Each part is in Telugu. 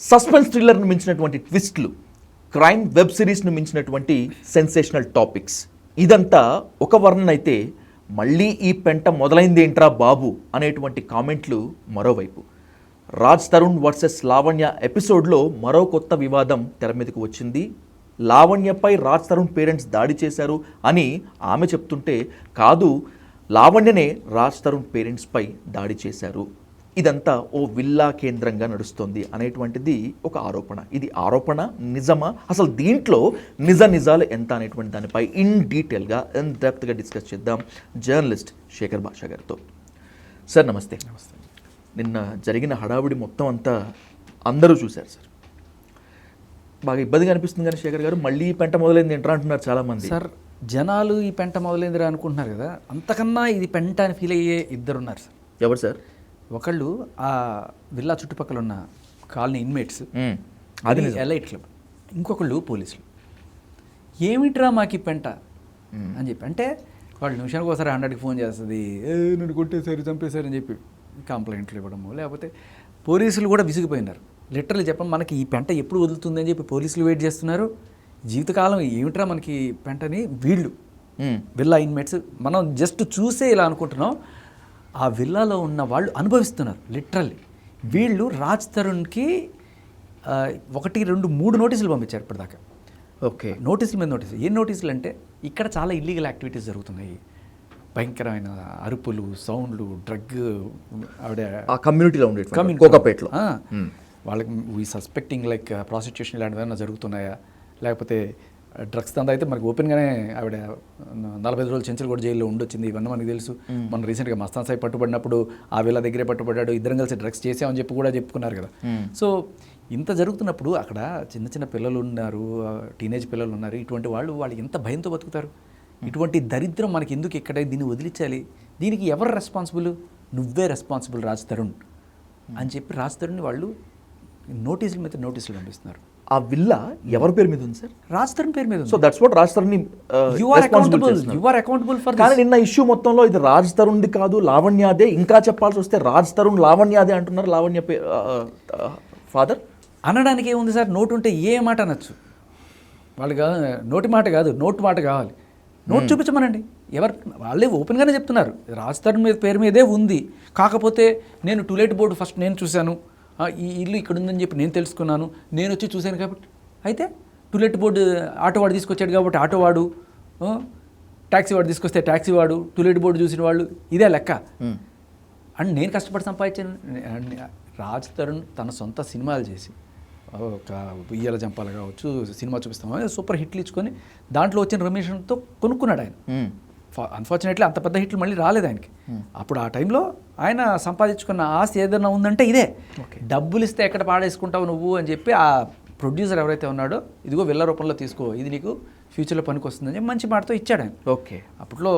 సస్పెన్స్ థ్రిల్లర్ను మించినటువంటి ట్విస్ట్లు, క్రైమ్ వెబ్ సిరీస్ను మించినటువంటి సెన్సేషనల్ టాపిక్స్, ఇదంతా ఒక వర్ణన అయితే మళ్ళీ ఈ పెంట మొదలైంది ఏంట్రా బాబు అనేటువంటి కామెంట్లు మరోవైపు. రాజ్ తరుణ్ వర్సెస్ లావణ్య ఎపిసోడ్లో మరో కొత్త వివాదం తెర మీదకు వచ్చింది. లావణ్యపై రాజ్ తరుణ్ పేరెంట్స్ దాడి చేశారు అని ఆమె చెప్తుంటే, కాదు లావణ్యనే రాజ్ తరుణ్ పేరెంట్స్పై దాడి చేశారు, ఇదంతా ఓ విల్లా కేంద్రంగా నడుస్తోంది అనేటువంటిది ఒక ఆరోపణ. ఇది ఆరోపణ నిజమా, అసలు దీంట్లో నిజాలు ఎంత అనేటువంటి దానిపై ఇన్ డీటెయిల్గా ఇన్ డెప్త్గా డిస్కస్ చేద్దాం జర్నలిస్ట్ శేఖర్ భాషా గారితో. సార్ నమస్తే. నిన్న జరిగిన హడావుడి మొత్తం అంతా అందరూ చూశారు సార్. బాగా ఇబ్బందిగా అనిపిస్తుంది కానీ శేఖర్ గారు, మళ్ళీ ఈ పెంట మొదలైంది ఏంట్రా అంటున్నారు చాలామంది. సార్ జనాలు ఈ పెంట మొదలైందిరా అనుకుంటున్నారు కదా, అంతకన్నా ఇది పెంట అని ఫీల్ అయ్యే ఇద్దరున్నారు సార్. ఎవరు సార్? ఒకళ్ళు ఆ విల్లా చుట్టుపక్కల ఉన్న కాలనీ ఇన్మేట్స్, అది ఎలైట్ క్లబ్. ఇంకొకళ్ళు పోలీసులు. ఏమిట్రా మాకు ఈ పెంట అని చెప్పి అంటే, వాళ్ళు నిమిషానికి ఒకసారి 100కి ఫోన్ చేస్తుంది, నన్ను కొట్టేశారు చంపేశారు అని చెప్పి కంప్లైంట్లు ఇవ్వడము. లేకపోతే పోలీసులు కూడా విసిగిపోయినారు. లిటరల్లీ చెప్పడం, మనకి ఈ పెంట ఎప్పుడు వదులుతుంది అని చెప్పి పోలీసులు వెయిట్ చేస్తున్నారు. జీవితకాలం ఏమిట్రా మనకి పెంటని వీళ్ళు విల్లా ఇన్మేట్స్, మనం జస్ట్ చూసే ఇలా అనుకుంటున్నాం, ఆ విల్లాలో ఉన్న వాళ్ళు అనుభవిస్తున్నారు లిటరల్లీ. వీళ్ళు రాజ్ తరుణ్కి 1, 2, 3 నోటీసులు పంపించారు ఇప్పటిదాకా. ఓకే, నోటీసుల మీద నోటీసులు. ఏం నోటీసులు అంటే, ఇక్కడ చాలా ఇల్లీగల్ యాక్టివిటీస్ జరుగుతున్నాయి, భయంకరమైన అరుపులు, సౌండ్లు, డ్రగ్, ఆవిడ ఆ కమ్యూనిటీలో ఉండే కోకాపేటలో వాళ్ళకి వీ సస్పెక్టింగ్ లైక్ ప్రాసిక్యూషన్ ఇలాంటివి ఏమైనా జరుగుతున్నాయా, లేకపోతే డ్రగ్స్ దందా అయితే మనకి ఓపెన్గానే ఆవిడ 45 రోజులు చెంచులు కూడా జైల్లో ఉండొచ్చింది, ఇవన్నీ మనకు తెలుసు. మన రీసెంట్గా మస్తాన్ సాయి పట్టుబడినప్పుడు ఆ వీళ్ళ దగ్గరే పట్టుబడ్డాడు, ఇద్దరం కలిసి డ్రగ్స్ చేసామని చెప్పి కూడా చెప్పుకున్నారు కదా. సో ఇంత జరుగుతున్నప్పుడు అక్కడ చిన్న చిన్న పిల్లలు ఉన్నారు, టీనేజ్ పిల్లలు ఉన్నారు. ఇటువంటి వాళ్ళు ఎంత భయంతో బతుకుతారు? ఇటువంటి దరిద్రం మనకి ఎందుకు ఇక్కడ, దీన్ని వదిలించాలి, దీనికి ఎవరు రెస్పాన్సిబుల్? నువ్వే రెస్పాన్సిబుల్ రాజ్ తరుణ్ అని చెప్పి రాజ్ తరుణ్ని వాళ్ళు నోటీసుల మీద నోటీసులు పంపిస్తున్నారు. ఆ విల్లా ఎవరి పేరు మీద ఉంది సార్? రాజ్ తరుణ్ పేరు మీద. So that's what Raj Tarun you are accountable for. కానీ నిన్న ఇష్యూ మొత్తంలో ఇది రాజ్ తరుణ్ది కాదు, లావణ్యాదే. ఇంకా చెప్పాల్సి వస్తే రాజ్ తరుణ్ లావణ్యాదే అంటున్నారు. లావణ్య ఫాదర్ అనడానికి ఏముంది సార్? నోటు ఉంటే ఏ మాట అనొచ్చు. వాళ్ళు నోటి మాట కాదు, నోటు మాట కావాలి. నోట్ చూపించమనండి. ఎవరు వాళ్ళే ఓపెన్గానే చెప్తున్నారు, రాజ్ తరుణ్ మీద పేరు మీదే ఉంది. కాకపోతే నేను టూలెట్ బోర్డు ఫస్ట్ నేను చూశాను, ఈ ఇల్లు ఇక్కడ ఉందని చెప్పి నేను తెలుసుకున్నాను, నేను వచ్చి చూశాను కాబట్టి. అయితే టూలెట్ బోర్డు ఆటో వాడు తీసుకొచ్చాడు కాబట్టి ఆటో వాడు, ట్యాక్సీ వాడు తీసుకొస్తే ట్యాక్సీ వాడు, టూలెట్ బోర్డు చూసిన వాళ్ళు, ఇదే లెక్క. అండ్ నేను కష్టపడి సంపాదించాను. రాజ్ తరుణ్ తన సొంత సినిమాలు చేసి, ఒక ఉయ్యాల జంపాలు కావచ్చు, సినిమా చూపిస్తామని సూపర్ హిట్లు ఇచ్చుకొని దాంట్లో వచ్చిన రెమ్యూనరేషన్తో కొనుక్కున్నాడు ఆయన. అన్ఫార్చునేట్లీ అంత పెద్ద హిట్లు మళ్ళీ రాలేదు ఆయనకి. అప్పుడు ఆ టైంలో ఆయన సంపాదించుకున్న ఆస్తి ఏదైనా ఉందంటే ఇదే. డబ్బులు ఇస్తే ఎక్కడ పాడేసుకుంటావు నువ్వు అని చెప్పి ఆ ప్రొడ్యూసర్ ఎవరైతే ఉన్నాడో, ఇదిగో విల్ల రూపంలో తీసుకో, ఇది నీకు ఫ్యూచర్లో పనికి వస్తుందని చెప్పి మంచి మాటతో ఇచ్చాడు ఆయన. ఓకే, అప్పట్లో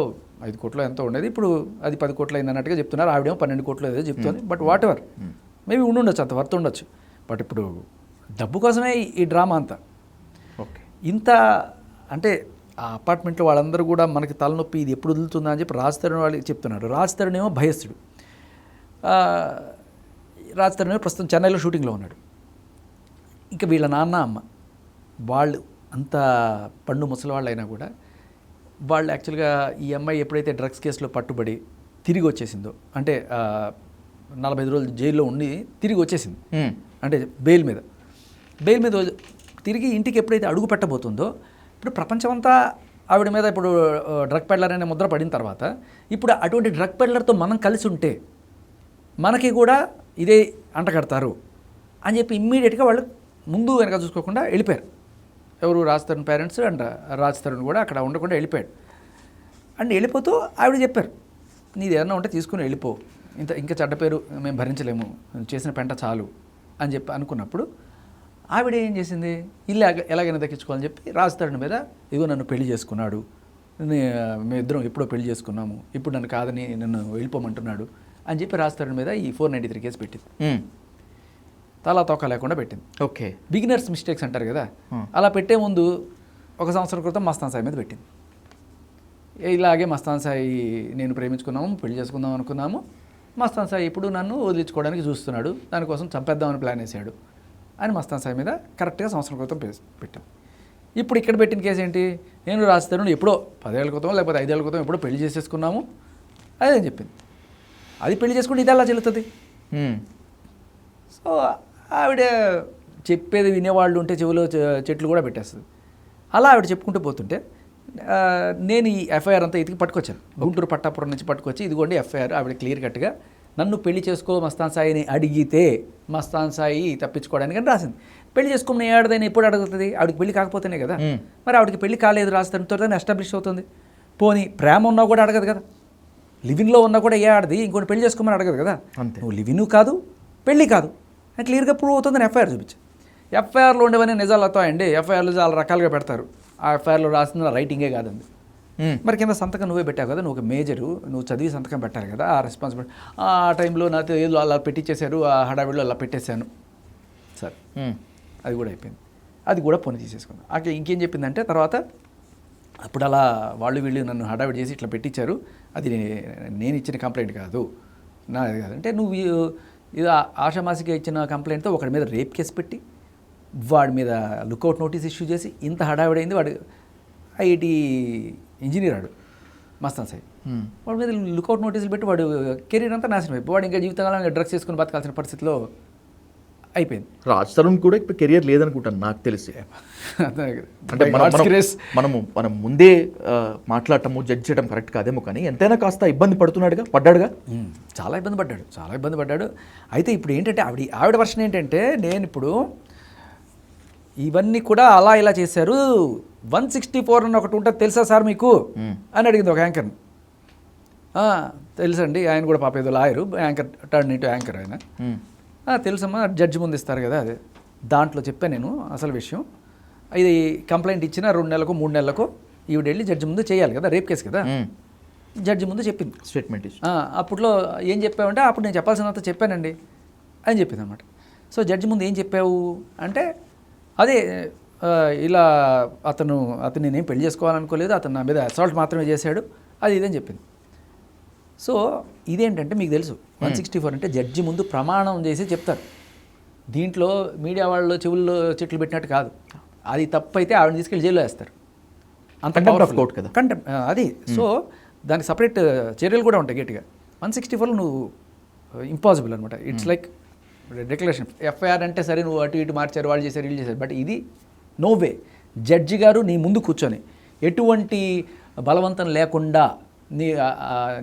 5 కోట్లు ఎంతో ఉండేది, ఇప్పుడు అది 10 కోట్లు అయింది అన్నట్టుగా చెప్తున్నారు. ఆవిడేమో 12 కోట్లు ఏదో చెప్తుంది. బట్ వాట్ ఎవర్, మేబీ ఉండొచ్చు, అంత వర్త్ ఉండొచ్చు. బట్ ఇప్పుడు డబ్బు కోసమే ఈ డ్రామా అంతా. ఓకే, ఇంత అంటే ఆ అపార్ట్మెంట్లో వాళ్ళందరూ కూడా మనకి తలనొప్పి, ఇది ఎప్పుడు వదులుతుందా అని చెప్పి రాజ్ తరుణ్ వాళ్ళకి చెప్తున్నాడు. రాజ్ తరుణ్ ఏమో భయస్తుడు. రాజ్ తరుణ్ ఏమో ప్రస్తుతం చెన్నైలో షూటింగ్లో ఉన్నాడు. ఇంకా వీళ్ళ నాన్న అమ్మ వాళ్ళు అంత పండు ముసలివాళ్ళు అయినా కూడా వాళ్ళు యాక్చువల్గా ఈ అమ్మాయి ఎప్పుడైతే డ్రగ్స్ కేసులో పట్టుబడి తిరిగి వచ్చేసిందో, అంటే 45 రోజులు జైల్లో ఉండి తిరిగి వచ్చేసింది, అంటే బెయిల్ మీద తిరిగి ఇంటికి ఎప్పుడైతే అడుగు పెట్టబోతుందో, ఇప్పుడు ప్రపంచమంతా ఆవిడ మీద ఇప్పుడు డ్రగ్ పెడ్లర్ అనే ముద్ర పడిన తర్వాత, ఇప్పుడు అటువంటి డ్రగ్ పెడ్లర్తో మనం కలిసి ఉంటే మనకి కూడా ఇదే అంటగడతారు అని చెప్పి ఇమ్మీడియట్గా వాళ్ళు ముందు వెనక చూసుకోకుండా వెళ్ళిపోయారు. ఎవరు? రాజ్ తరుణ్ పేరెంట్స్ అండ్ రాజ్ తరుణ్ కూడా అక్కడ ఉండకుండా వెళ్ళిపోయాడు. అండ్ వెళ్ళిపోతూ ఆవిడ చెప్పారు, నీది ఏదన్నా ఉంటే తీసుకుని వెళ్ళిపో, ఇంకా చెడ్డ పేరు మేము భరించలేము, చేసిన పెంట చాలు అని చెప్పి అనుకున్నప్పుడు ఆవిడ ఏం చేసింది, ఇల్లు ఎలాగైనా దక్కించుకోవాలని చెప్పి రాజ్ తరుణ్ మీద, ఇదిగో నన్ను పెళ్లి చేసుకున్నాడు, మేమిద్దరం ఎప్పుడో పెళ్లి చేసుకున్నాము, ఇప్పుడు నన్ను కాదని నన్ను వెళ్ళిపోమంటున్నాడు అని చెప్పి రాజ్ తరుణ్ మీద ఈ 493 కేసు పెట్టింది. తలా తోక లేకుండా పెట్టింది. ఓకే, బిగినర్స్ మిస్టేక్స్ అంటారు కదా, అలా పెట్టే ముందు 1 సంవత్సరం క్రితం మస్తాన్ సాయి మీద పెట్టింది. ఇలాగే మస్తాన్ సాయి నేను ప్రేమించుకున్నాము, పెళ్లి చేసుకుందాం అనుకున్నాము, మస్తాన్ సాయి ఇప్పుడు నన్ను వదిలించుకోవడానికి చూస్తున్నాడు, దానికోసం చంపేద్దామని ప్లాన్ వేసాడు అని మస్తాన్ సాయి మీద కరెక్ట్గా సంవత్సరం క్రితం పెట్టాం. ఇప్పుడు ఇక్కడ పెట్టిన కేసు ఏంటి, నేను రాస్తాను ఎప్పుడో 10 ఏళ్ళ క్రితం లేకపోతే 5 ఏళ్ళ క్రితం ఎప్పుడో పెళ్లి చేసేసుకున్నాము అదే చెప్పింది. అది పెళ్లి చేసుకుంటే ఇది ఎలా చెల్లుతుంది? సో ఆవిడ చెప్పేది వినేవాళ్ళు ఉంటే చెవిలో చెట్లు కూడా పెట్టేస్తుంది. అలా ఆవిడ చెప్పుకుంటూ పోతుంటే నేను ఈ ఎఫ్ఐఆర్ అంతా ఇతికి పట్టుకొచ్చాను. గుంటూరు పట్టాపురం నుంచి పట్టుకొచ్చి ఇదిగోండి ఎఫ్ఐఆర్. ఆవిడ క్లియర్ కట్గా నన్ను పెళ్లి చేసుకో మస్తాన్ సాయిని అడిగితే మస్తాన్ సాయి తప్పించుకోవడానికి అని రాసింది. పెళ్లి చేసుకున్న ఏడాదైనా ఎప్పుడు అడుగుతుంది? ఆవిడకి పెళ్లి కాకపోతేనే కదా. మరి ఆవిడకి పెళ్లి కాలేదు రాస్తాను త్వరగానే ఎస్టాబ్లిష్ అవుతుంది. పోనీ ప్రేమ ఉన్నా కూడా అడగదు కదా, లివిన్లో ఉన్నా కూడా ఏ ఆడది ఇంకొని పెళ్లి చేసుకోమని అడగదు కదా. నువ్వు లివిన్ కాదు పెళ్లి కాదు అని క్లియర్గా ప్రూవ్ అవుతుందని ఎఫ్ఐఆర్ చూపించు. ఎఫ్ఐఆర్లో ఉండేవన్నీ నిజాలు అవుతాయండి. ఎఫ్ఐఆర్లు చాలా రకాలుగా పెడతారు. ఆ ఎఫ్ఐఆర్లో రాసిన రైటింగే కాదండి. మరి కింద సంతకం నువ్వే పెట్టావు కదా, నువ్వు ఒక మేజరు, నువ్వు చదివి సంతకం పెట్టాలి కదా. ఆ రెస్పాన్సిబిలిటీ ఆ టైంలో నాతో ఏదో అలా పెట్టించేశారు, ఆ హడావిడిలో అలా పెట్టేశాను సార్. అది కూడా అయిపోయింది. అది కూడా పని తీసేసుకున్నాను. అక్కడ ఇంకేం చెప్పిందంటే తర్వాత అప్పుడు అలా వాళ్ళు వీళ్ళు నన్ను హడావిడి చేసి ఇట్లా పెట్టించారు, అది నేను ఇచ్చిన కంప్లైంట్ కాదు, నాది కాదు అంటే నువ్వు ఇది ఆషామాసిగా ఇచ్చిన కంప్లైంట్తో ఒకడి మీద రేప్ కేసు పెట్టి వాడి మీద లుకౌట్ నోటీస్ ఇష్యూ చేసి ఇంత హడావిడైంది. వాడు ఐఐటి ఇంజనీర్ ఆడు మస్తాన్ సాయి. వాడి మీద లుకౌట్ నోటీసులు పెట్టి వాడు కెరీర్ అంతా నాశనం అయిపోయి వాడు ఇంకా జీవితకాలం డ్రగ్స్ చేసుకుని బతకాల్సిన పరిస్థితిలో అయిపోయింది. రాజ్ తరుణ్ కూడా ఇప్పుడు కెరియర్ లేదనుకుంటాను నాకు తెలిసి. అంటే మనం ముందే మాట్లాడటము జడ్జ్ చేయడం కరెక్ట్ కాదేమో, కానీ ఎంతైనా కాస్త ఇబ్బంది పడ్డాడుగా. చాలా ఇబ్బంది పడ్డాడు. అయితే ఇప్పుడు ఏంటంటే ఆవిడ వర్షన్ ఏంటంటే, నేను ఇప్పుడు ఇవన్నీ కూడా అలా ఇలా చేశారు, 164 అని ఒకటి ఉంటుంది తెలుసా సార్ మీకు అని అడిగింది ఒక యాంకర్ని. తెలుసండి, ఆయన కూడా పాప ఏదో lawyer, anchor turn into anchor ఆయన. తెలుసమ్మా, జడ్జి ముందు ఇస్తారు కదా, అదే దాంట్లో చెప్పాను నేను అసలు విషయం. ఇది కంప్లైంట్ ఇచ్చిన 2 నెలలకు 3 నెలలకు ఈవిడ వెళ్ళి జడ్జి ముందు చేయాలి కదా, రేప్ కేసు కదా. జడ్జి ముందు చెప్పింది స్టేట్మెంట్. అప్పట్లో ఏం చెప్పావంటే, అప్పుడు నేను చెప్పాల్సినంత చెప్పానండి అని చెప్పింది అనమాట. సో జడ్జి ముందు ఏం చెప్పావు అంటే, అదే ఇలా అతను నేనేం పెళ్లి చేసుకోవాలనుకోలేదు, అతను నా మీద అసాల్ట్ మాత్రమే చేశాడు, అది ఇదని చెప్పింది. సో ఇదేంటంటే మీకు తెలుసు 164 అంటే జడ్జి ముందు ప్రమాణం చేసి చెప్తారు. దీంట్లో మీడియా వాళ్ళు చెవుల్లో చెట్లు పెట్టినట్టు కాదు. అది తప్పు అయితే ఆవిడని తీసుకెళ్ళి జైల్లో వేస్తారు. అంత కోర్ట్ కదా కంటెంప్ట్ అది. సో దానికి సపరేట్ చర్యలు కూడా ఉంటాయి గట్టిగా. 164లో నువ్వు ఇంపాసిబుల్ అనమాట. It's like declaration. ఎఫ్ఐఆర్ అంటే సరే నువ్వు అటు ఇటు మార్చారు, వాళ్ళు చేశారు, వీళ్ళు చేశారు, బట్ ఇది నో వే. జడ్జి గారు నీ ముందు కూర్చొని ఎటువంటి బలవంతం లేకుండా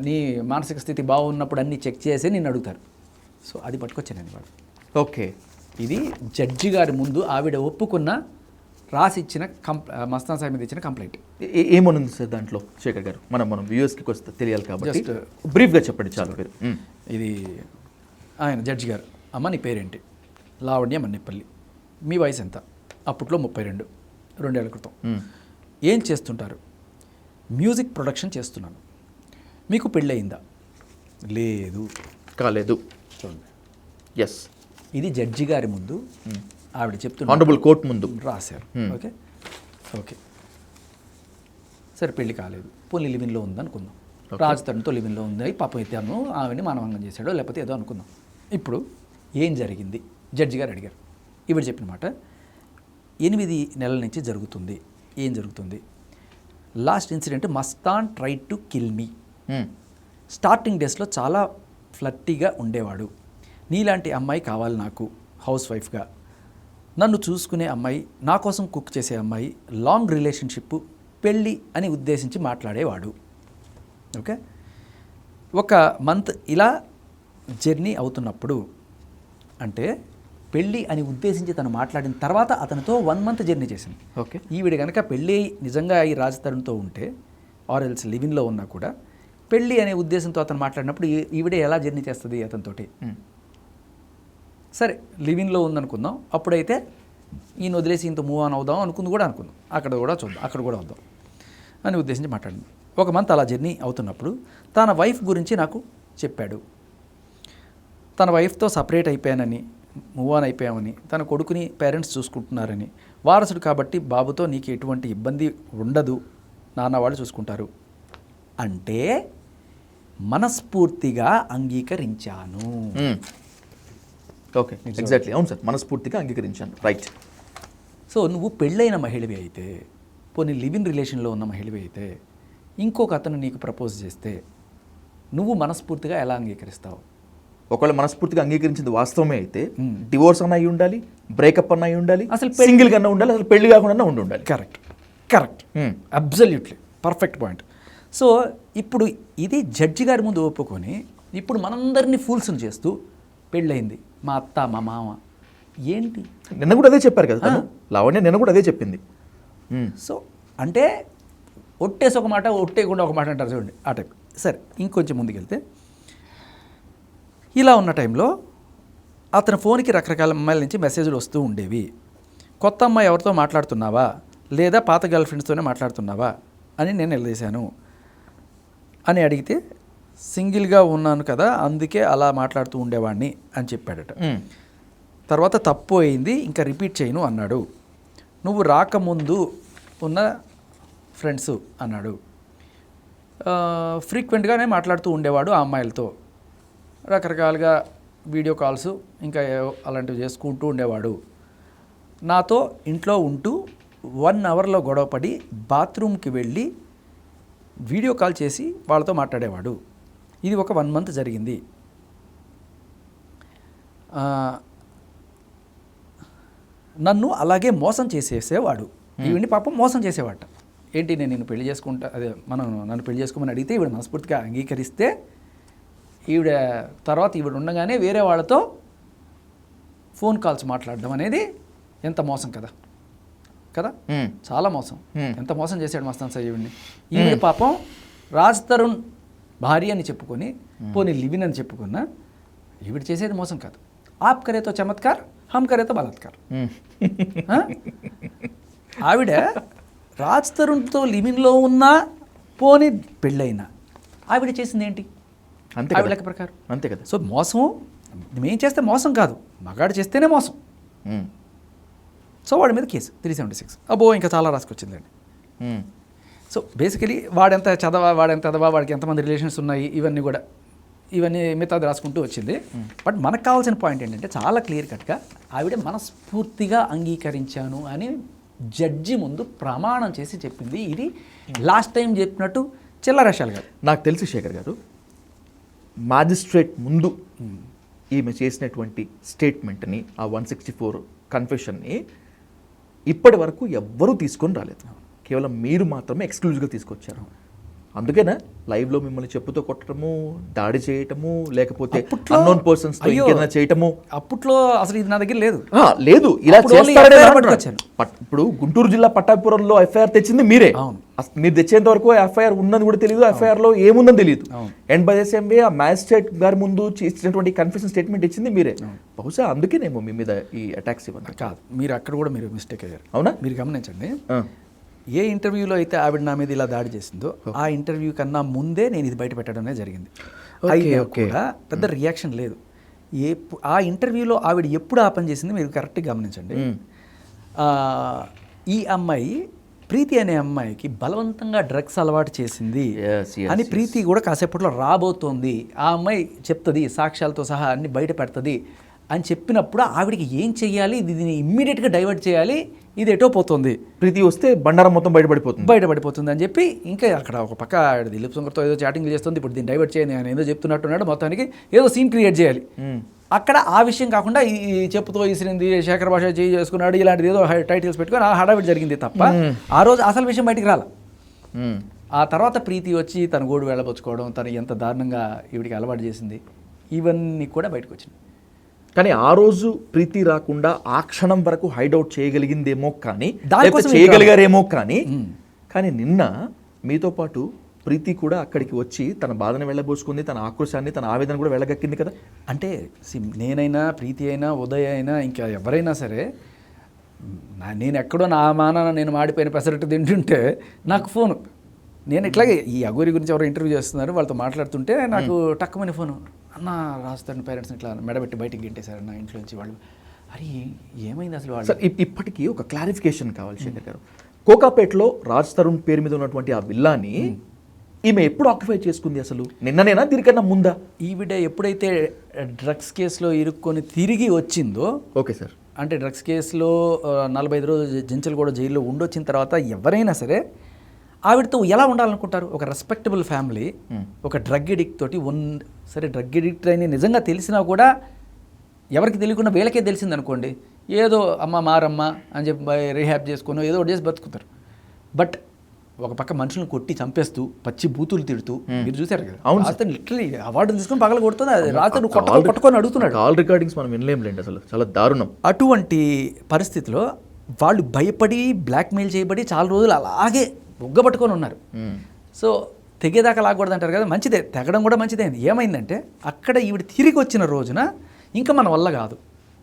నీ మానసిక స్థితి బాగున్నప్పుడు అన్నీ చెక్ చేసి నిన్ను అడుగుతారు. సో అది పట్టుకొచ్చాను వాడు. ఓకే, ఇది జడ్జి గారి ముందు ఆవిడ ఒప్పుకున్న రాసి ఇచ్చిన మస్తాన్ సాయి మీద ఇచ్చిన కంప్లైంట్. ఏమనుంది సార్ దాంట్లో శేఖర్ గారు? మనం వ్యూఎస్కి వస్తే తెలియాలి కాబట్టి బ్రీఫ్గా చెప్పండి చాలు. ఇది ఆయన జడ్జి గారు, అమ్మ నీ పేరేంటి? లావణ్య మన్నిపల్లి. మీ వయసు ఎంత? అప్పట్లో 32, 2 ఏళ్ల క్రితం. ఏం చేస్తుంటారు? మ్యూజిక్ ప్రొడక్షన్ చేస్తున్నాను. మీకు పెళ్ళయిందా? లేదు. కాలేదు. చూడండి. ఎస్, ఇది జడ్జి గారి ముందు ఆవిడ చెప్తున్నారు, ఆనరబుల్ కోర్ట్ ముందు రాశారు. ఓకే సరే, పెళ్ళి కాలేదు, పోనీ లివిన్లో ఉందనుకుందాం. రాజ్ తరుణ్తో లివిన్లో ఉంది, పాపం ఇతను ఆవిడని మానవంగం చేశాడో లేకపోతే ఏదో అనుకుందాం. ఇప్పుడు ఏం జరిగింది? జడ్జి గారు అడిగారు. ఈవిడ చెప్పిన మాట 8 నెలల నుంచి జరుగుతుంది. ఏం జరుగుతుంది? Last incident, Mastan try to kill me. Starting డేస్లో చాలా ఫ్లట్టీగా ఉండేవాడు. నీలాంటి అమ్మాయి కావాలి నాకు, హౌస్ వైఫ్గా నన్ను చూసుకునే అమ్మాయి, నా కోసం కుక్ చేసే అమ్మాయి, లాంగ్ రిలేషన్షిప్, పెళ్ళి అని ఉద్దేశించి మాట్లాడేవాడు. ఓకే, ఒక మంత్ ఇలా జర్నీ అవుతున్నప్పుడు, అంటే పెళ్ళి అని ఉద్దేశించి తను మాట్లాడిన తర్వాత అతనితో 1 మంత్ జర్నీ చేసింది. ఓకే, ఈవిడ కనుక పెళ్ళి నిజంగా ఈ రాజ్ తరుణ్తో ఉంటే ఆర్ ఎల్స్ లివిన్లో ఉన్నా కూడా పెళ్ళి అనే ఉద్దేశంతో అతను మాట్లాడినప్పుడు ఈవిడే ఎలా జర్నీ చేస్తుంది అతనితోటి? సరే లివిన్లో ఉందనుకుందాం, అప్పుడైతే ఈయన వదిలేసి ఇంత మూవ్ ఆన్ అవుదాం అనుకుందాం, అక్కడ కూడా చూద్దాం, అక్కడ కూడా వద్దాం అని ఉద్దేశించి మాట్లాడింది. 1 మంత్ అలా జర్నీ అవుతున్నప్పుడు తన వైఫ్ గురించి నాకు చెప్పాడు. తన వైఫ్తో సపరేట్ అయిపోయానని, మూవ్ ఆన్ అయిపోయామని, తన కొడుకుని పేరెంట్స్ చూసుకుంటున్నారని, వారసుడు కాబట్టి బాబుతో నీకు ఎటువంటి ఇబ్బంది ఉండదు, నాన్న వాళ్ళు చూసుకుంటారు అంటే మనస్ఫూర్తిగా అంగీకరించాను. ఓకే, ఎగ్జాక్ట్లీ, అవును సార్, మనస్ఫూర్తిగా అంగీకరించాను. రైట్. సో నువ్వు పెళ్ళైన మహిళవి అయితే, పోనీ లివ్ ఇన్ రిలేషన్లో ఉన్న మహిళవి అయితే, ఇంకొక అతను నీకు ప్రపోజ్ చేస్తే నువ్వు మనస్ఫూర్తిగా ఎలా అంగీకరిస్తావు? ఒకవేళ మనస్ఫూర్తిగా అంగీకరించింది వాస్తవమే అయితే డివోర్స్ అన్న అయి ఉండాలి, బ్రేకప్ అన్న అయి ఉండాలి, అసలు సింగిల్ కన్నా ఉండాలి, అసలు పెళ్లి కాకుండా ఉండి ఉండాలి. Correct absolutely perfect point. So ఇప్పుడు ఇది జడ్జి గారి ముందు ఒప్పుకొని ఇప్పుడు మనందరినీ ఫూల్స్ని చేస్తూ పెళ్ళయింది మా అత్త మా మామ ఏంటి. నిన్న కూడా అదే చెప్పారు కదా తను, లావణ్య నిన్న కూడా అదే చెప్పింది. సో అంటే ఒట్టేసి ఒక మాట, ఒట్టేయకుండా ఒక మాట అంటారు చూడండి, ఆ టైప్. సరే, ఇంకొంచెం ముందుకెళ్తే ఇలా ఉన్న టైంలో అతని ఫోన్కి రకరకాల అమ్మాయిల నుంచి మెసేజ్లు వస్తూ ఉండేవి. కొత్త అమ్మాయి ఎవరితో మాట్లాడుతున్నావా లేదా పాత గర్ల్ ఫ్రెండ్స్తోనే మాట్లాడుతున్నావా అని నేను నిలదీశాను అని అడిగితే, సింగిల్గా ఉన్నాను కదా అందుకే అలా మాట్లాడుతూ ఉండేవాడిని అని చెప్పాడట. తర్వాత తప్పు అయింది, ఇంకా రిపీట్ చేయను అన్నాడు. నువ్వు రాకముందు ఉన్న ఫ్రెండ్స్ అన్నాడు. ఫ్రీక్వెంట్గానే మాట్లాడుతూ ఉండేవాడు ఆ అమ్మాయిలతో, రకరకాలుగా వీడియో కాల్స్ ఇంకా అలాంటివి చేసుకుంటూ ఉండేవాడు. నాతో ఇంట్లో ఉంటూ 1 అవర్లో గొడవపడి బాత్రూమ్కి వెళ్ళి వీడియో కాల్ చేసి వాళ్ళతో మాట్లాడేవాడు. ఇది ఒక 1 మంత్ జరిగింది. నన్ను అలాగే మోసం చేసేసేవాడు. ఈవిడ్ని పాపం మోసం చేసేవాట. ఏంటి, నేను నిన్ను పెళ్లి చేసుకుంటా, అదే నన్ను పెళ్లి చేసుకోమని అడిగితే ఈవిడ మనస్ఫూర్తిగా అంగీకరిస్తే, ఈవిడ తర్వాత ఈవిడ ఉండగానే వేరే వాళ్ళతో ఫోన్ కాల్స్ మాట్లాడడం అనేది ఎంత మోసం కదా కదా, చాలా మోసం. ఎంత మోసం చేశాడు మస్తాన్ సార్ ఈవిడ్ని. ఈవిడ పాపం రాజ్ తరుణ్ భార్య అని చెప్పుకొని, పోనీ లివిన్ అని చెప్పుకున్నా, ఈవిడ చేసేది మోసం కాదు. ఆప్ కరేతో చమత్కార్, హమ్ కరేతో బలాత్కార్. ఆవిడ రాజ్ తరుణ్తో లివిన్లో ఉన్నా, పోనీ పెళ్ళైనా, ఆవిడ చేసింది ఏంటి? అంతే ఆవిడ లెక్క ప్రకారం అంతే కదా. సో మోసం మేము చేస్తే మోసం కాదు, మగాడు చేస్తేనే మోసం. సో వాడి మీద కేసు 376. అబ్బో ఇంకా చాలా రాసుకొచ్చిందండి. సో బేసికలీ వాడెంత చదవా, వాడికి ఎంతమంది రిలేషన్స్ ఉన్నాయి, ఇవన్నీ మిగతాది రాసుకుంటూ వచ్చింది. బట్ మనకు కావాల్సిన పాయింట్ ఏంటంటే చాలా క్లియర్ కట్గా ఆవిడ మనస్ఫూర్తిగా అంగీకరించాను అని జడ్జి ముందు ప్రమాణం చేసి చెప్పింది. ఇది లాస్ట్ టైం చెప్పినట్టు చిల్లరశాలు కాదు. నాకు తెలిసి శేఖర్ గారు, మ్యాజిస్ట్రేట్ ముందు ఈమె చేసినటువంటి స్టేట్మెంట్ని, ఆ 164 కన్ఫెషన్ని ఇప్పటి వరకు ఎవ్వరూ తీసుకొని రాలేదు. కేవలం మీరు మాత్రమే ఎక్స్క్లూజివ్గా తీసుకొచ్చారు. అందుకేనా లైవ్లో మిమ్మల్ని చెప్పుతో కొట్టడము, దాడి చేయటము, లేకపోతే అన్నోన్ పర్సన్స్ తో ఏదైనా చేయటము? అప్పట్లో అసలు ఇది నా దగ్గర లేదు. లేదు, ఇలా చేస్తారనే పట్టుకొచ్చాను. ఇప్పుడు గుంటూరు జిల్లా పట్టాభిపురంలో ఎఫ్ఐఆర్ తెచ్చింది మీరే. మీరు తెచ్చేంత వరకు ఎఫ్ఐఆర్ ఉందని కూడా తెలియదు, ఎఫ్ఐఆర్ లో ఏముందని తెలియదు. And by the same way ఆ మ్యాజిస్ట్రేట్ గారి ముందు చేసినటువంటి కన్ఫెషన్ స్టేట్మెంట్ ఇచ్చింది మీరే. బహుశా అందుకేనేమో మీ మీద ఈ అటాక్స్ ఇవ్వండి. కాదు, మీరు అక్కడ కూడా మీరు మిస్టేక్ అయ్యారు. అవునా? మీరు గమనించండి, ఏ ఇంటర్వ్యూలో అయితే ఆవిడ నా మీద ఇలా దాడి చేసిందో ఆ ఇంటర్వ్యూ కన్నా ముందే నేను ఇది బయట పెట్టడమే జరిగింది. అయినా కూడా పెద్ద రియాక్షన్ లేదు. ఆ ఇంటర్వ్యూలో ఆవిడ ఎప్పుడు ఆ పని చేసింది మీరు కరెక్ట్గా గమనించండి. ఈ అమ్మాయి ప్రీతి అనే అమ్మాయికి బలవంతంగా డ్రగ్స్ అలవాటు చేసింది అని ప్రీతి కూడా కాసేపట్లో రాబోతోంది, ఆ అమ్మాయి చెప్తుంది, సాక్ష్యాలతో సహా అన్ని బయట పెడుతుంది అని చెప్పినప్పుడు ఆవిడికి ఏం చెయ్యాలి, దీన్ని ఇమ్మీడియట్గా డైవర్ట్ చేయాలి, ఇది ఎటో పోతుంది, ప్రీతి వస్తే బండారం మొత్తం బయటపడిపోతుంది అని చెప్పి ఇంకా అక్కడ ఒక పక్క దిలీప్ శంకర్తో ఏదో చాటింగ్ చేస్తుంది, ఇప్పుడు దీన్ని డైవర్ట్ చేయండి అని ఏదో చెప్తున్నట్టున్నాడు. మొత్తానికి ఏదో సీన్ క్రియేట్ చేయాలి. అక్కడ ఆ విషయం కాకుండా ఈ చెప్పుతో ఇసిరింది, శేఖర్ భాష చేయి చేసుకున్నాడు, ఇలాంటిది ఏదో టైటిల్స్ పెట్టుకొని ఆ హడావిడి జరిగింది తప్ప ఆ రోజు అసలు విషయం బయటికి రాల. ఆ తర్వాత ప్రీతి వచ్చి తన గోడు వెళ్ళబోచుకోవడం, తను ఎంత దారుణంగా ఈవిడికి అలవాటు చేసింది, ఇవన్నీ కూడా బయటకు వచ్చినాయి. కానీ ఆ రోజు ప్రీతి రాకుండా ఆ క్షణం వరకు హైడౌట్ చేయగలిగిందేమో, కానీ చేయగలిగారేమో, కానీ నిన్న మీతో పాటు ప్రీతి కూడా అక్కడికి వచ్చి తన బాధను వెళ్ళబోసుకుంది, తన ఆక్రోశాన్ని, తన ఆవేదన కూడా వెళ్ళగక్కింది కదా. అంటే నేనైనా, ప్రీతి అయినా, ఉదయ్ అయినా, ఇంకా ఎవరైనా సరే, నేను ఎక్కడో నా మానాన నేను మాడిపోయిన పెసరట్టు తింటుంటే నాకు ఫోను, నేను ఇట్లాగే ఈ అఘోరి గురించి ఎవరో ఇంటర్వ్యూ చేస్తున్నారు, వాళ్ళతో మాట్లాడుతుంటే నాకు టక్కుమని ఫోను, అన్న రాజస్థాన్ పేరెంట్స్ని ఇట్లా మెడబెట్టి బయటికి గింటేశారు నా ఇంట్లో నుంచి వాళ్ళు. అరే ఏమైంది అసలు వాళ్ళు? ఇప్పటికీ ఒక క్లారిఫికేషన్ కావాలి శేఖర్ గారు. కోకాపేటలో రాజ్ తరుణ్ పేరు మీద ఉన్నటువంటి ఆ విల్లాని ఈమె ఎప్పుడు ఆక్యుపై చేసుకుంది అసలు? నిన్ననేనా, దీనికన్నా ముందా? ఈవిడ ఎప్పుడైతే డ్రగ్స్ కేసులో ఇరుక్కొని తిరిగి వచ్చిందో, ఓకే సార్, అంటే డ్రగ్స్ కేసులో 45 రోజులు జంచల్గూడ జైల్లో ఉండొచ్చిన తర్వాత ఎవరైనా సరే ఆవిడతో ఎలా ఉండాలనుకుంటారు? ఒక రెస్పెక్టబుల్ ఫ్యామిలీ ఒక డ్రగ్ ఎడిక్ట్ తోటి సరే డ్రగ్ ఎడిక్ట్ అని నిజంగా తెలిసినా కూడా ఎవరికి తెలియకుండా వీళ్ళకే తెలిసింది అనుకోండి, ఏదో అమ్మ మారమ్మ అని చెప్పి రీహాబ్ చేసుకుని ఏదో ఒకటి చేసి బతుకుతారు. బట్ ఒక పక్క మనుషులను కొట్టి చంపేస్తూ పచ్చి బూతులు తిడుతూ మీరు చూసారు కదా, అతను లిటరలీ అవార్డులు తీసుకొని పగల కొడుతుంది, రాత్రి పట్టుకొని అడుగుతున్నాడు. కాల్ రికార్డింగ్స్ మనం వినలేంలేండి, అసలు చాలా దారుణం. అటువంటి పరిస్థితిలో వాళ్ళు భయపడి బ్లాక్మెయిల్ చేయబడి చాలా రోజులు అలాగే బొగ్గబట్టుకొని ఉన్నారు. సో తెగేదాకా లాగకూడదు అంటారు కదా, మంచిదే, తెగడం కూడా మంచిదే. ఏమైందంటే అక్కడ ఈవిడ తిరిగి వచ్చిన రోజున ఇంకా మన వల్ల కాదు,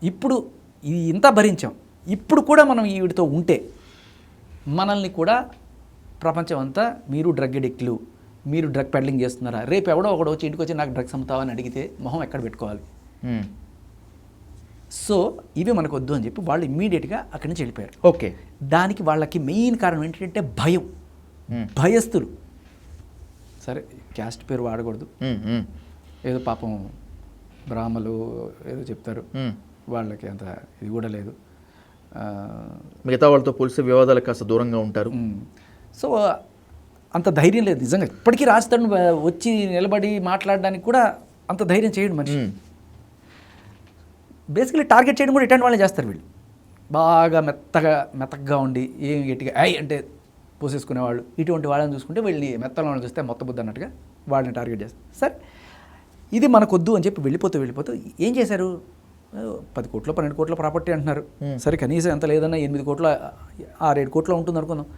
ఇప్పుడు ఇది ఇంత భరించాం, ఇప్పుడు కూడా మనం ఈవిడితో ఉంటే మనల్ని కూడా ప్రపంచం అంతా మీరు డ్రగ్ ఎడిక్ట్లు, మీరు డ్రగ్ పెడ్లింగ్ చేస్తున్నారా, రేపు ఎవడో ఒకడు వచ్చి ఇంటికి వచ్చి నాకు డ్రగ్స్ అమ్ముతావా అని అడిగితే మొహం ఎక్కడ పెట్టుకోవాలి? సో ఇవి మనకు వద్దు అని చెప్పి వాళ్ళు ఇమ్మీడియట్గా అక్కడి నుంచి వెళ్ళిపోయారు. ఓకే, దానికి వాళ్ళకి మెయిన్ కారణం ఏంటంటే భయం, భయస్థులు. సరే క్యాస్ట్ పేరు వాడకూడదు, ఏదో పాపం బ్రాహ్మలు ఏదో చెప్తారు, వాళ్ళకి అంత ఇది కూడా లేదు, మిగతా వాళ్ళతో పోలిస్తే వివాదాలకు కాస్త దూరంగా ఉంటారు. సో అంత ధైర్యం లేదు నిజంగా. ఇప్పటికీ రాస్తాడు వచ్చి నిలబడి మాట్లాడడానికి కూడా అంత ధైర్యం చేయడు మనిషి. బేసికలీ టార్గెట్ చేయడం కూడా ఇట్లాంటి వాళ్ళని చేస్తారు వీళ్ళు. బాగా మెత్తగా ఉండి ఏం గట్టిగా అంటే పోసేసుకునేవాళ్ళు, ఇటువంటి వాళ్ళని చూసుకుంటే వీళ్ళని మెత్తల వాళ్ళని చూస్తే మొత్త బుద్ధి అన్నట్టుగా వాళ్ళని టార్గెట్ చేస్తారు. సరే ఇది మనకొద్దు అని చెప్పి వెళ్ళిపోతూ ఏం చేశారు, 10 కోట్లు 12 కోట్ల ప్రాపర్టీ అంటున్నారు. సరే కనీసం ఎంత లేదన్నా 8 కోట్ల 6-7 కోట్ల ఉంటుంది అనుకుందాం.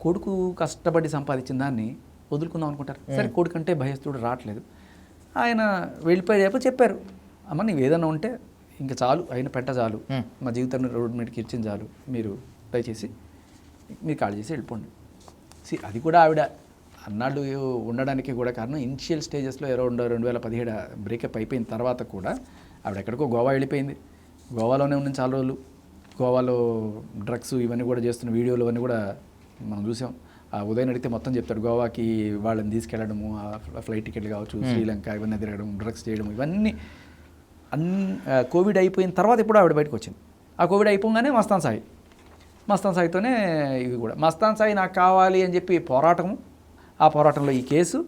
కొడుకు కష్టపడి సంపాదించిన దాన్ని వదులుకుందాం అనుకుంటారు. సరే కొడుకు అంటే భయస్తుడు రావట్లేదు, ఆయన వెళ్ళిపోయేపు చెప్పారు, అమ్మ నీవు ఏదైనా ఉంటే ఇంకా చాలు, అయిన పెట్ట చాలు, మా జీవితాన్ని రోడ్డు మీదకి ఇచ్చింది చాలు, మీరు దయచేసి మీరు కాల్ చేసి వెళ్ళిపోండి. అది కూడా ఆవిడ అన్నాళ్ళు ఉండడానికి కూడా కారణం ఇనిషియల్ స్టేజెస్లో 2017 బ్రేకప్ అయిపోయిన తర్వాత కూడా ఆవిడ ఎక్కడికో గోవా వెళ్ళిపోయింది. గోవాలోనే ఉన్న చాలా రోజులు, గోవాలో డ్రగ్స్ ఇవన్నీ కూడా చేస్తున్న వీడియోలు అవన్నీ కూడా మనం చూసాం. ఆ ఉదయం అడిగితే మొత్తం చెప్తాడు, గోవాకి వాళ్ళని తీసుకెళ్ళడము, ఆ ఫ్లైట్ టికెట్లు కావచ్చు, శ్రీలంక ఇవన్నీ తిరగడం, డ్రగ్స్ చేయడం, ఇవన్నీ కోవిడ్ అయిపోయిన తర్వాత ఇప్పుడు ఆవిడ బయటకు వచ్చింది. ఆ కోవిడ్ అయిపోగానే మస్తాన్ సాయితోనే ఇవి కూడా. మస్తాన్ సాయి నాకు కావాలి అని చెప్పి పోరాటము, ఆ పోరాటంలో ఈ కేసు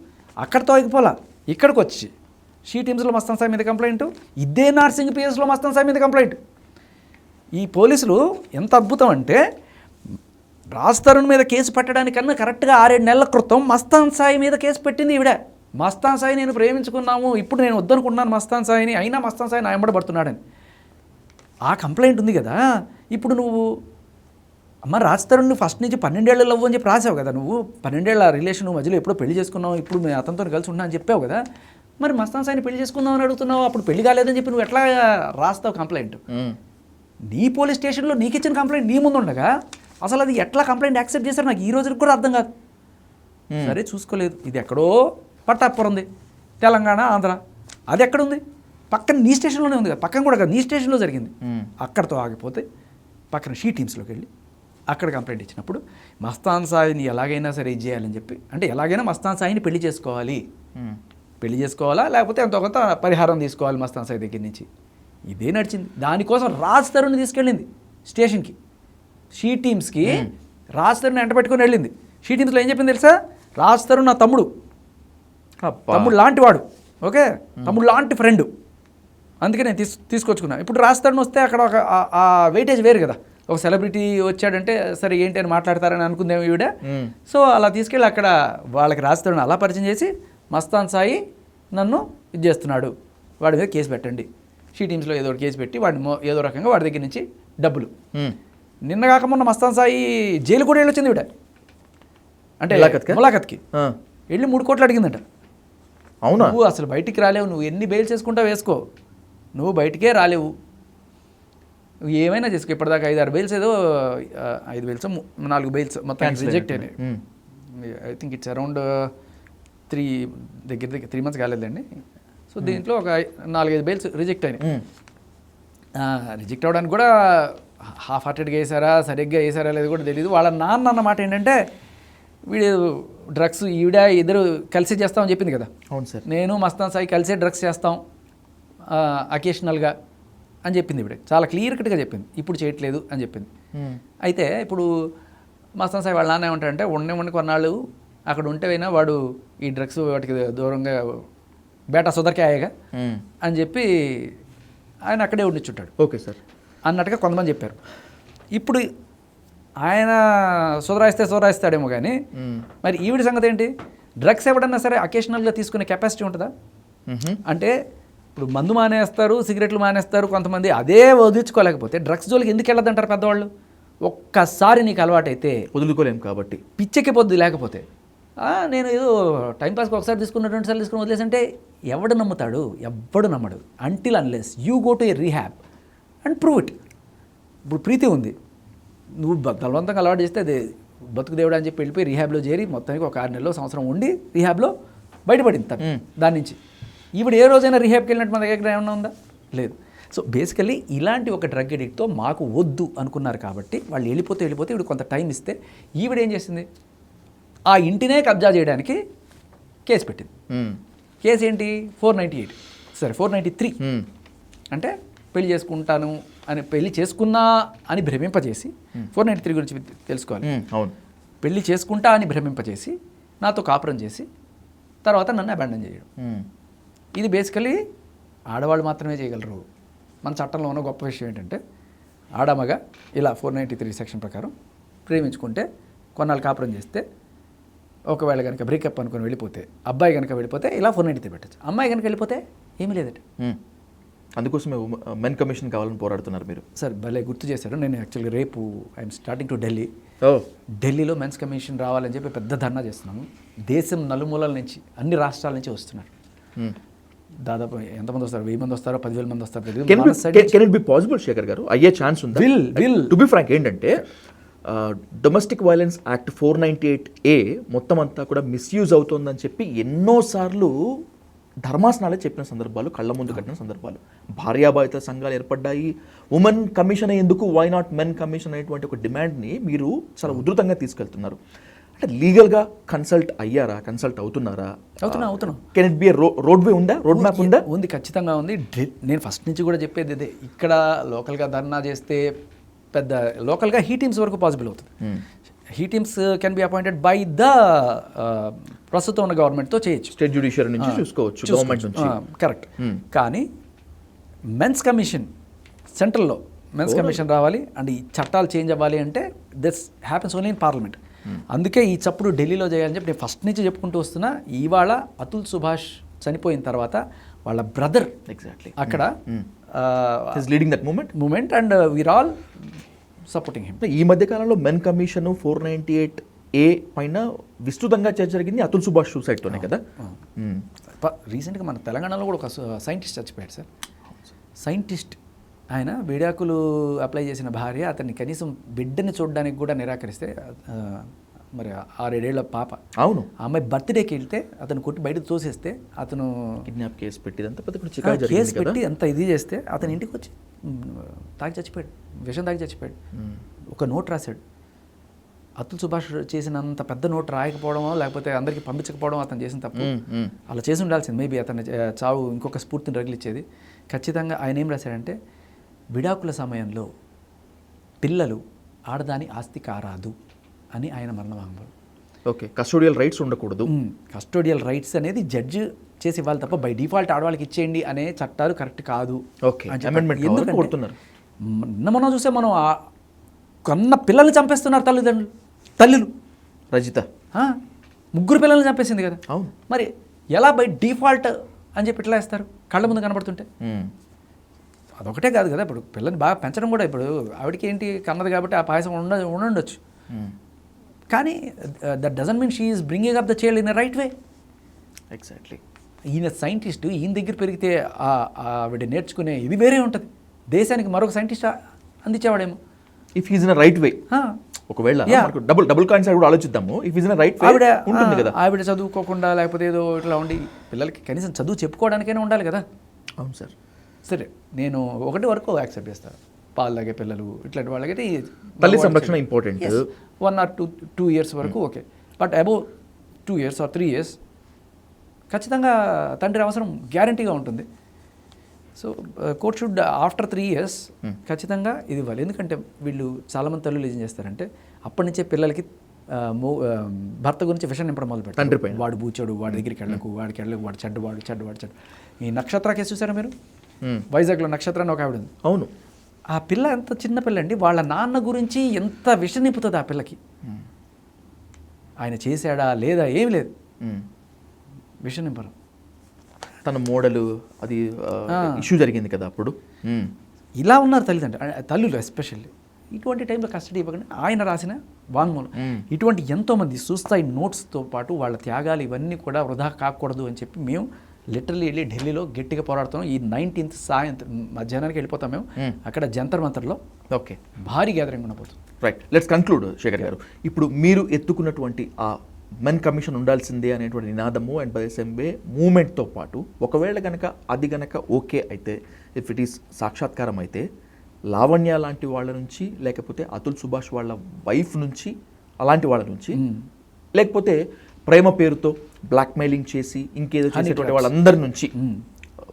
అక్కడితో ఆగిపోలా, ఇక్కడికి వచ్చి షీ టీమ్స్లో మస్తాన్ సాయి మీద కంప్లైంట్, ఇదే నార్సింగ్ పిఎస్లో మస్తాన్ సాయి మీద కంప్లైంట్. ఈ పోలీసులు ఎంత అద్భుతం అంటే రాజ్ తరుణ్ మీద కేసు పెట్టడానికన్నా కరెక్ట్గా 6-7 నెలల క్రితం మస్తాన్ సాయి మీద కేసు పెట్టింది ఈవిడ. మస్తాన్ సాయి నేను ప్రేమించుకున్నాము, ఇప్పుడు నేను వద్దనుకుంటున్నాను మస్తాన్ సాయిని, అయినా మస్తాన్ సాయి నా వెంబడబడుతున్నాడని ఆ కంప్లైంట్ ఉంది కదా. ఇప్పుడు నువ్వు అమ్మ రాజ్ తరుణ్ ఫస్ట్ నుంచి 12 ఏళ్ళ లవ్ అని చెప్పి రాసావు కదా, నువ్వు 12 ఏళ్ళ రిలేషన్ మధ్యలో ఎప్పుడో పెళ్లి చేసుకున్నావు, ఇప్పుడు మేము అతనితో కలిసి ఉన్నా అని చెప్పావు కదా, మరి మస్తాన్ సాయిని పెళ్లి చేసుకుందాం అని అడుగుతున్నావు, అప్పుడు పెళ్లి కాలేదని చెప్పి నువ్వు ఎట్లా రాస్తావు కంప్లైంట్? నీ పోలీస్ స్టేషన్లో నీకు ఇచ్చిన కంప్లైంట్ నీ ముందు ఉండగా అసలు అది ఎట్లా కంప్లైంట్ యాక్సెప్ట్ చేశారు నాకు ఈ రోజుకి కూడా అర్థం కాదు. సరే చూసుకోలేదు, ఇది ఎక్కడో పట్టాపురం ఉంది, తెలంగాణ ఆంధ్ర, అది ఎక్కడుంది? పక్కన నీ స్టేషన్లోనే ఉంది కదా, పక్కన కూడా కదా నీ స్టేషన్లో జరిగింది. అక్కడితో ఆగిపోతే పక్కన షీ టీమ్స్లోకి వెళ్ళి అక్కడ కంప్లైంట్ ఇచ్చినప్పుడు మస్తాన్ సాయిని ఎలాగైనా సరే ఇది చేయాలని చెప్పి, అంటే ఎలాగైనా మస్తాన్ సాయిని పెళ్లి చేసుకోవాలా లేకపోతే ఎంతో కొంత పరిహారం తీసుకోవాలి మస్తాన్ సాయి దగ్గర నుంచి, ఇదే నడిచింది. దానికోసం రాజ్ తరుణ్ని తీసుకెళ్ళింది స్టేషన్కి, షీ టీమ్స్కి రాజ్ తరుణ్ ఎంట పెట్టుకొని వెళ్ళింది. షీ టీమ్స్లో ఏం చెప్పింది తెలుసా, రాజ్ తరుణ్ నా తమ్ముడు లాంటి వాడు, ఓకే, తమ్ముడు లాంటి ఫ్రెండ్, అందుకే నేను తీసుకొచ్చుకున్నాను. ఇప్పుడు రాజ్ తరుణ్ వస్తే అక్కడ ఒక ఆ వెయిటేజ్ వేరు కదా, ఒక సెలబ్రిటీ వచ్చాడంటే సరే ఏంటి అని మాట్లాడతారని అనుకుందేమో ఈవిడ. సో అలా తీసుకెళ్ళి అక్కడ వాళ్ళకి రాజ్ తరుణ్ అలా పరిచయం చేసి మస్తాన్ సాయి నన్ను ఇది చేస్తున్నాడు, వాడి మీద కేసు పెట్టండి, షీ టీమ్స్లో ఏదో ఒకటి కేసు పెట్టి వాడిని ఏదో రకంగా వాడి దగ్గర నుంచి డబ్బులు. నిన్న కాక మొన్న మస్తాన్ సాయి జైలు కూడా వెళ్ళొచ్చింది ఈవిడ, అంటే ములాఖత్కి వెళ్ళి 3 కోట్లు అడిగిందట. అవునా? నువ్వు అసలు బయటికి రాలేవు, నువ్వు ఎన్ని బెయిల్స్ వేసుకుంటావు వేసుకో, నువ్వు బయటికే రాలేవు, నువ్వు ఏమైనా చేసుకో. ఇప్పటిదాకా 5-6 బెయిల్స్ ఏదో 5 బెయిల్స్ 4 బెయిల్స్ మొత్తం రిజెక్ట్ అయినాయి. I think it's around 3 months కాలేదండి. సో దీంట్లో ఒక 4-5 బెయిల్స్ రిజెక్ట్ అయినాయి. రిజెక్ట్ అవ్వడానికి కూడా హాఫ్ హార్టెడ్గా వేసారా సరిగ్గా వేసారా లేదు కూడా తెలియదు. వాళ్ళ నాన్న అన్నమాట ఏంటంటే వీడు డ్రగ్స్ ఈవిడ ఇద్దరు కలిసి చేస్తామని చెప్పింది కదా, అవును సార్. నేను మస్తాన్ సాయి కలిసే డ్రగ్స్ చేస్తాం అకేషనల్గా అని చెప్పింది ఇవిడ, చాలా క్లియర్ కట్గా చెప్పింది, ఇప్పుడు చేయట్లేదు అని చెప్పింది. అయితే ఇప్పుడు మస్తాన్ సాయి వాళ్ళ నాన్న ఏమంటారంటే ఉండి కొన్నాళ్ళు అక్కడ ఉంటేవైనా వాడు ఈ డ్రగ్స్ వాటికి దూరంగా బేటా సుధర్కే ఆయగా అని చెప్పి ఆయన అక్కడే ఉండిచుంటాడు. ఓకే సార్ అన్నట్టుగా కొంతమంది చెప్పారు. ఇప్పుడు ఆయన సుధరాయిస్తాడేమో కానీ మరి ఈవిడ సంగతి ఏంటి? డ్రగ్స్ ఎవడన్నా సరే అకేషనల్గా తీసుకునే కెపాసిటీ ఉంటుందా? అంటే ఇప్పుడు మందు మానేస్తారు, సిగరెట్లు మానేస్తారు కొంతమంది, అదే వదిలించుకోలేకపోతే డ్రగ్స్ జోలికి ఎందుకు వెళ్ళదంటారు పెద్దవాళ్ళు? ఒక్కసారి నీకు అలవాటైతే వదులుకోలేం కాబట్టి, పిచ్చెక్కి పొద్దు లేకపోతే నేను ఏదో టైంపాస్కి ఒకసారి తీసుకున్న 2 సార్లు తీసుకుని వదిలేసంటే ఎవడు నమ్ముతాడు? ఎవ్వడు నమ్మడు. Until unless you go to a rehab and prove it. ఇప్పుడు ప్రీతి ఉంది, నువ్వు బలవంతంగా అలవాటు చేస్తే అదే బతుకు దేవుడు అని చెప్పి వెళ్ళిపోయి రీహాబ్లో చేరి మొత్తానికి ఒక 6 నెలలో సంవత్సరం ఉండి రీహాబ్లో బయటపడింది తను దాని నుంచి. ఇప్పుడు ఏ రోజైనా రీహాబ్కి వెళ్ళినట్టు మన దగ్గర ఏమన్నా ఉందా? లేదు. సో బేసికల్లీ ఇలాంటి ఒక డ్రగ్ ఎడిక్ట్తో మాకు వద్దు అనుకున్నారు కాబట్టి వాళ్ళు వెళ్ళిపోతే ఇప్పుడు కొంత టైం ఇస్తే ఈవిడ ఏం చేసింది? ఆ ఇంటినే కబ్జా చేయడానికి కేసు పెట్టింది. కేసు ఏంటి? 493. అంటే పెళ్లి చేసుకుంటాను అని, పెళ్లి చేసుకున్నా అని భ్రమింపజేసి, 493 గురించి తెలుసుకోవాలి. అవును, పెళ్లి చేసుకుంటా అని భ్రమింపజేసి నాతో కాపురం చేసి తర్వాత నన్ను అబాండన్ చేయడం. ఇది బేసికలీ ఆడవాళ్ళు మాత్రమే చేయగలరు. మన చట్టంలో ఉన్న గొప్ప విషయం ఏంటంటే ఆడమగా ఇలా 493 సెక్షన్ ప్రకారం ప్రేమించుకుంటే కొన్నాళ్ళు కాపురం చేస్తే ఒకవేళ కనుక బ్రేకప్ అనుకుని వెళ్ళిపోతే, అబ్బాయి కనుక వెళ్ళిపోతే ఇలా 493 పెట్టచ్చు. అమ్మాయి కనుక వెళ్ళిపోతే ఏమీ లేదట. అందుకోసమే మెన్ కమిషన్ కావాలని పోరాడుతున్నారు మీరు. సార్ భలే గుర్తు చేశారు. నేను యాక్చువల్గా రేపు ఐఎమ్ స్టార్టింగ్ టు ఢిల్లీ. ఢిల్లీలో మెన్స్ కమిషన్ రావాలని చెప్పి పెద్ద ధర్నా చేస్తున్నాము. దేశం నలుమూలల నుంచి, అన్ని రాష్ట్రాల నుంచి వస్తున్నారు. దాదాపు ఎంతమంది వస్తారు? 1000 మంది వస్తారో 10,000 మంది వస్తారు. Can it be possible Shekhar garu? అయ్యే ఛాన్స్ ఉందా? విల్ టు బి ఫ్రాంక్ ఏంటంటే డొమెస్టిక్ వైలెన్స్ యాక్ట్ 498A మొత్తం అంతా కూడా మిస్యూజ్ అవుతోందని చెప్పి ఎన్నోసార్లు ధర్మాసనాలే చెప్పిన సందర్భాలు, కళ్ళ ముందు కట్టిన సందర్భాలు. భార్యాభారత సంఘాలు ఏర్పడ్డాయి. ఉమెన్ కమిషన్ ఎందుకు, వై నాట్ మెన్ కమిషన్ అనేటువంటి ఒక డిమాండ్ని మీరు చాలా ఉధృతంగా తీసుకెళ్తున్నారు. అంటే లీగల్గా కన్సల్ట్ అయ్యారా? కన్సల్ట్ అవుతున్నారా? అవుతున్నాం. Can it be road way ఉందా? రోడ్ మ్యాప్ ఉందా? ఉంది, ఖచ్చితంగా ఉంది. నేను ఫస్ట్ నుంచి కూడా చెప్పేది ఇదే. ఇక్కడ లోకల్గా ధర్నా చేస్తే పెద్ద లోకల్గా హీ టీమ్స్ వరకు పాసిబుల్ అవుతుంది. He teams can be appointed by the ప్రస్తుతం ఉన్న గవర్నమెంట్తో చేయొచ్చు. స్టేట్ జ్యుడిషియరీ నుంచి చూసుకోవచ్చు, గవర్నమెంట్ నుంచి. కరెక్ట్. కానీ మెన్స్ కమిషన్, సెంట్రల్లో మెన్స్ కమిషన్ రావాలి అండ్ ఈ చట్టాలు చేంజ్ అవ్వాలి అంటే this happens only in parliament. అందుకే ఈ చప్పుడు ఢిల్లీలో చేయాలని చెప్పి నేను ఫస్ట్ నుంచి చెప్పుకుంటూ వస్తున్నా. ఇవాళ అతుల్ సుభాష్ చనిపోయిన తర్వాత వాళ్ళ బ్రదర్ ఎగ్జాక్ట్లీ అక్కడ leading that moment and we are all supporting him. ఈ మధ్య కాలంలో మెన్ కమిషన్ 498A పైన విస్తృతంగా చర్చ జరిగింది అతుల్ సుభాష్ సూసైడ్తోనే కదా. రీసెంట్గా మన తెలంగాణలో కూడా ఒక సైంటిస్ట్ చచ్చిపోయాడు సార్. సైంటిస్ట్ ఆయన విడాకులు అప్లై చేసిన భార్య అతన్ని కనీసం బిడ్డని చూడడానికి కూడా నిరాకరిస్తే, మరి 6-7 ఏళ్ల పాప, అవును, ఆ అమ్మాయి బర్త్డేకి వెళ్తే అతను కొట్టి బయటకు తోసేస్తే అతను కిడ్నాప్ కేసు పెట్టి అంత ఇది చేస్తే అతని ఇంటికి వచ్చి తాగి చచ్చిపోయాడు, విషం తాగి చచ్చిపోయాడు. ఒక నోట్ రాశాడు. అతుల్ సుభాష్ చేసినంత పెద్ద నోట్ రాయకపోవడమో లేకపోతే అందరికీ పంపించకపోవడం అతను చేసిన తప్పు. అలా చేసి ఉండాల్సింది. మేబీ అతని చావు ఇంకొక స్ఫూర్తిని రగిలిచ్చేది. ఖచ్చితంగా ఆయన ఏం రాశాడంటే, విడాకుల సమయంలో పిల్లలు ఆడదాని ఆస్తి కారాదు అని ఆయన మరణవాంగ్మూలం. ఓకే, కస్టోడియల్ రైట్స్ ఉండకూడదు. కస్టోడియల్ రైట్స్ అనేది జడ్జి చేసి ఇవ్వాలి తప్ప బై డిఫాల్ట్ ఆడవాళ్ళకి ఇచ్చేయండి అనే చట్టాలు కరెక్ట్ కాదు. ఓకే, ఎందుకంటే మనం చూసే మనం కన్న పిల్లల్ని చంపేస్తున్నారు తల్లులు. రజిత 3 పిల్లల్ని చంపేసింది కదా. అవును, మరి ఎలా బై డిఫాల్ట్ అని చెప్పి ఇట్లా వేస్తారు కళ్ళ ముందు కనబడుతుంటే? అదొకటే కాదు కదా, ఇప్పుడు పిల్లల్ని బాగా పెంచడం కూడా, ఇప్పుడు ఆవిడకి ఏంటి కన్నది కాబట్టి ఆ పాయసం ఉండొచ్చు, కానీ that doesn't mean she is bringing up the child in a right way. Exactly. ఈయన సైంటిస్టు, ఈయన దగ్గర పెరిగితే ఆవిడ నేర్చుకునే ఇది వేరే ఉంటుంది. దేశానికి మరొక సైంటిస్ట్ అందించేవాడేమో if is in right way. ఒకవేళ డబుల్ కాయిన్స్ కూడా ఆలోచిద్దాము. If is in right way ఉంటుంది కదా. ఆవిడ చదువుకోకుండా లేకపోతే ఏదో ఇట్లా ఉండి పిల్లలకి కనీసం చదువు చెప్పుకోవడానికైనా ఉండాలి కదా. అవును సార్. సరే, నేను 1 వరకు యాక్సెప్ట్ చేస్తాను. పాలు తాగే పిల్లలు ఇట్లాంటి వాళ్ళకైతే తల్లి సంరక్షణ ఇంపార్టెంట్. 1 or 2 years వరకు okay. But above 2 years or 3 years ఖచ్చితంగా తండ్రి అవసరం గ్యారంటీగా ఉంటుంది. So court should after 3 years ఖచ్చితంగా ఇది ఇవ్వాలి. ఎందుకంటే వీళ్ళు చాలామంది తల్లులు ఏం చేస్తారంటే అప్పటి నుంచే పిల్లలకి భర్త గురించి విషయం నింపడం మొదలు తండ్రి పెడతారు. వాడు బూచాడు, వాడి దగ్గరికి వెళ్ళకు, వాడికి వెళ్ళకు, వాడు చెడ్డ. ఈ నక్షత్ర కేసు చూసారా మీరు? వైజాగ్లో నక్షత్ర అని ఒక ఆవిడ ఉంది. అవును. ఆ పిల్ల ఎంత చిన్న పిల్ల అండి, వాళ్ళ నాన్న గురించి ఎంత విషం నింపుతుంది ఆ పిల్లకి. ఆయన చేశాడా లేదా ఏమి లేదు, విషం నింపరు. తన మోడలు అది ఇష్యూ జరిగింది కదా అప్పుడు. ఇలా ఉన్నారు తల్లులు ఎస్పెషల్లీ. ఇటువంటి టైంలో కస్టడీ ఇవ్వకుండా ఆయన రాసిన వాంగ్మూలం ఇటువంటి ఎంతోమంది సూసైడ్ నోట్స్తో పాటు వాళ్ళ త్యాగాలు ఇవన్నీ కూడా వృధా కాకూడదు అని చెప్పి మేము లిటరల్లీ వెళ్ళి ఢిల్లీలో గట్టిగా పోరాడుతున్నాం. ఈ 19th సాయంత్రం మధ్యాహ్నానికి వెళ్ళిపోతాం మేము. అక్కడ జంతర్ మంతర్లో ఓకే భారీ గ్యాదరింగ్ ఉండబోతుంది. రైట్, లెట్స్ కంక్లూడ్ శేఖర్ గారు. ఇప్పుడు మీరు ఎత్తుకున్నటువంటి ఆ మెన్ కమిషన్ ఉండాల్సిందే అనేటువంటి నినాదము అండ్ బైఎస్ఎంబే మూమెంట్తో పాటు ఒకవేళ కనుక అది కనుక ఓకే అయితే, ఇఫ్ ఇట్ ఈస్ సాక్షాత్కారం అయితే, లావణ్య లాంటి వాళ్ళ నుంచి, లేకపోతే అతుల్ సుభాష్ వాళ్ళ వైఫ్ నుంచి, అలాంటి వాళ్ళ నుంచి, లేకపోతే ప్రేమ పేరుతో బ్లాక్మెయిలింగ్ చేసి ఇంకేదో చేసేటువంటి వాళ్ళందరి నుంచి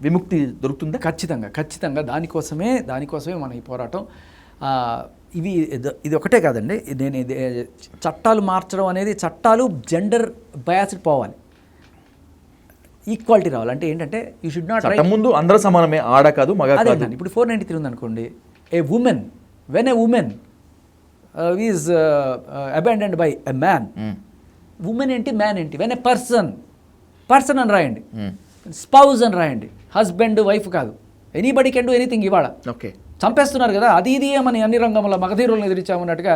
విముక్తి దొరుకుతుందా? ఖచ్చితంగా దానికోసమే మన ఈ పోరాటం. ఇది ఒకటే కాదండి, నేను చట్టాలు మార్చడం అనేది, చట్టాలు జెండర్ బయాస్డ్ పోవాలి, ఈక్వాలిటీ రావాలి. అంటే ఏంటంటే యూ షుడ్ నాట్ రైట్ ముందు అందరూ సమానమే, ఆడ కాదు మగ కాదు. ఇప్పుడు 493 ఉందనుకోండి, a woman when a woman is abandoned by a man, woman ఏంటి మ్యాన్ ఏంటి, వెన్ ఏ పర్సన్ అని రాయండి, స్పౌజ్ అని రాయండి, హస్బెండ్ వైఫ్ కాదు. Anybody can do anything. ఇవాళ ఓకే చంపేస్తున్నారు కదా, అది ఇది ఏమని అన్ని రంగంలో మగధీరులను ఎదిరించామన్నట్టుగా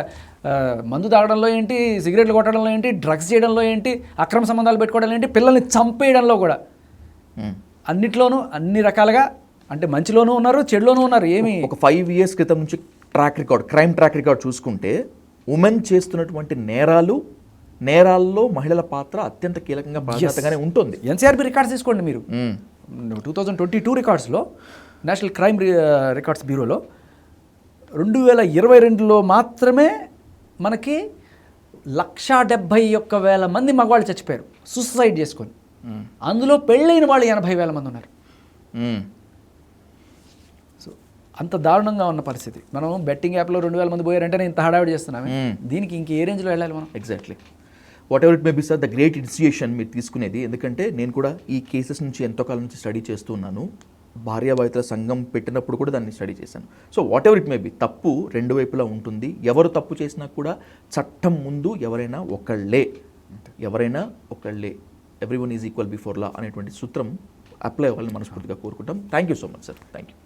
మందు తాగడంలో ఏంటి, సిగరెట్లు కొట్టడంలో ఏంటి, డ్రగ్స్ చేయడంలో ఏంటి, అక్రమ సంబంధాలు పెట్టుకోవడం ఏంటి, పిల్లల్ని చంపేయడంలో కూడా అన్నిట్లోనూ అన్ని రకాలుగా, అంటే మంచిలోనూ ఉన్నారు, చెడులోనూ ఉన్నారు. ఏమి ఒక 5 years క్రితం నుంచి క్రైమ్ ట్రాక్ రికార్డ్ చూసుకుంటే ఉమెన్ చేస్తున్నటువంటి నేరాల్లో మహిళల పాత్ర అత్యంత కీలకంగా ప్రాధాన్యతగానే ఉంటుంది. ఎన్సీఆర్బీ రికార్డ్స్ తీసుకోండి మీరు. 2022 రికార్డ్స్లో, నేషనల్ క్రైమ్ రికార్డ్స్ బ్యూరోలో 2022లో మాత్రమే మనకి 171,000 మంది మగవాళ్ళు చచ్చిపోయారు సూసైడ్ చేసుకొని. అందులో పెళ్ళైన వాళ్ళు 80,000 మంది ఉన్నారు. సో అంత దారుణంగా ఉన్న పరిస్థితి. మనం బెట్టింగ్ యాప్లో 2,000 మంది పోయారంటే ఇంత హడావిడి చేస్తున్నాము. దీనికి ఇంక ఏ రేంజ్లో వెళ్ళాలి మనం? Exactly. What ever it may be sir, the great initiation మీరు తీసుకునేది. ఎందుకంటే నేను కూడా ఈ కేసెస్ నుంచి ఎంతో కాలం నుంచి స్టడీ చేస్తున్నాను. భార్యాభర్తల సంఘం పెట్టినప్పుడు కూడా దాన్ని స్టడీ చేశాను. So what ever it may be, తప్పు రెండు వైపులా ఉంటుంది. ఎవరు తప్పు చేసినా కూడా చట్టం ముందు ఎవరైనా ఒకళ్ళే, everyone is equal before law అనేటువంటి సూత్రం అప్లై అవ్వాలని మనస్ఫూర్తిగా కోరుకుంటాం. Thank you so much sir. Thank you.